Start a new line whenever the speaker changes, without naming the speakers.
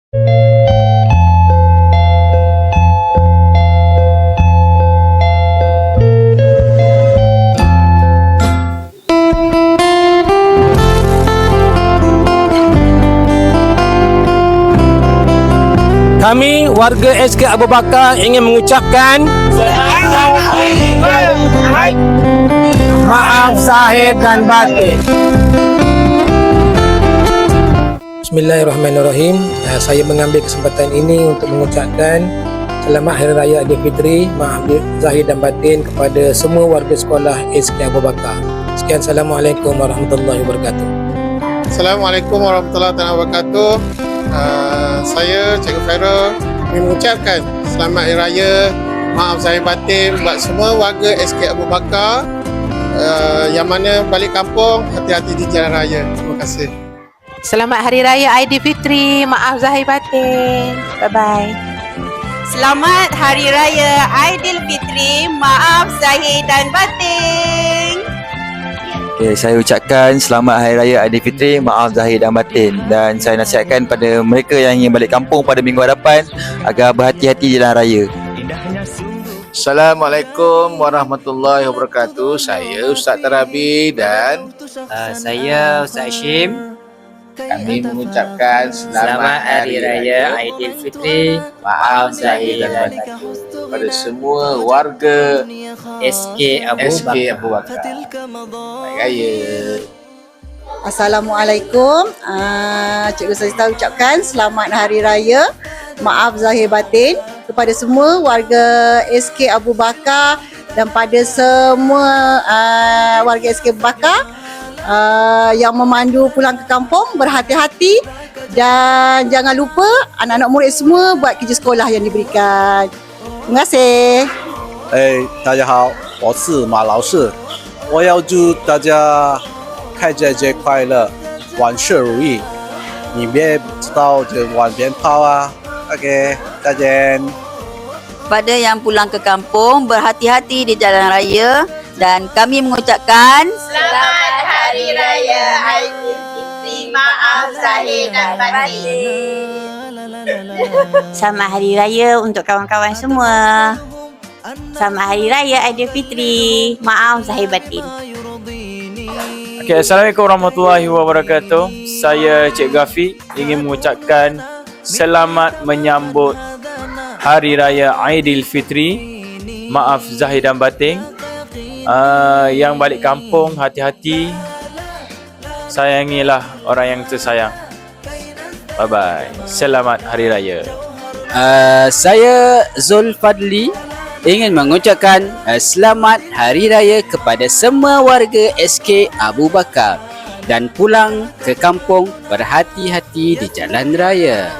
Kami warga SK Abu Bakar ingin mengucapkan maaf zahir dan batin. Bismillahirrahmanirrahim. Saya mengambil kesempatan ini untuk mengucapkan selamat Hari Raya Aidilfitri, maaf zahir dan batin kepada semua warga sekolah SK Abu Bakar. Sekian, Assalamualaikum warahmatullahi wabarakatuh.
Assalamualaikum warahmatullahi wabarakatuh. Saya Cikgu Fairul ingin mengucapkan selamat Hari Raya, maaf zahir batin buat semua warga SK Abu Bakar yang mana balik kampung, hati-hati di jalan raya. Terima kasih.
Selamat Hari Raya Aidilfitri, maaf zahir batin. Bye-bye.
Selamat Hari Raya Aidilfitri, maaf zahir dan batin.
Okay, saya ucapkan selamat Hari Raya Aidilfitri, maaf zahir dan batin, dan saya nasihatkan pada mereka yang ingin balik kampung pada minggu hadapan agar berhati-hati jalan raya.
Assalamualaikum warahmatullahi wabarakatuh. Saya Ustaz Tarabi dan
saya Ustaz Hashim.
kami mengucapkan
Selamat Hari Raya Aidilfitri,
maaf zahir dan batin pada semua warga
SK Abu
Bakar. Baik Raya.
Assalamualaikum. Cikgu Sazita ucapkan selamat Hari Raya, maaf zahir batin kepada semua warga SK Abu Bakar dan pada semua warga SK Abu Bakar yang memandu pulang ke kampung, berhati-hati dan jangan lupa anak-anak murid semua buat kerja sekolah yang diberikan. Terima kasih.
大家好，我是马老师，我要祝大家开斋节快乐，万事如意。你别知道就往边跑啊。OK， 再见。
Pada yang pulang ke kampung, berhati-hati di jalan raya dan kami mengucapkan Selamat Hari Raya Aidilfitri, maaf zahir dan batin.
Selamat Hari Raya untuk kawan-kawan semua. Selamat Hari Raya Aidilfitri, maaf zahir batin.
Okay, Assalamualaikum warahmatullahi wabarakatuh. Saya Cik Gafi ingin mengucapkan selamat menyambut Hari Raya Aidilfitri, maaf zahir dan batin. Yang balik kampung, hati-hati, sayangilah orang yang tersayang. Bye-bye. Selamat Hari Raya.
Saya Zul Fadli ingin mengucapkan selamat Hari Raya kepada semua warga SK Abu Bakar dan pulang ke kampung berhati-hati di jalan raya.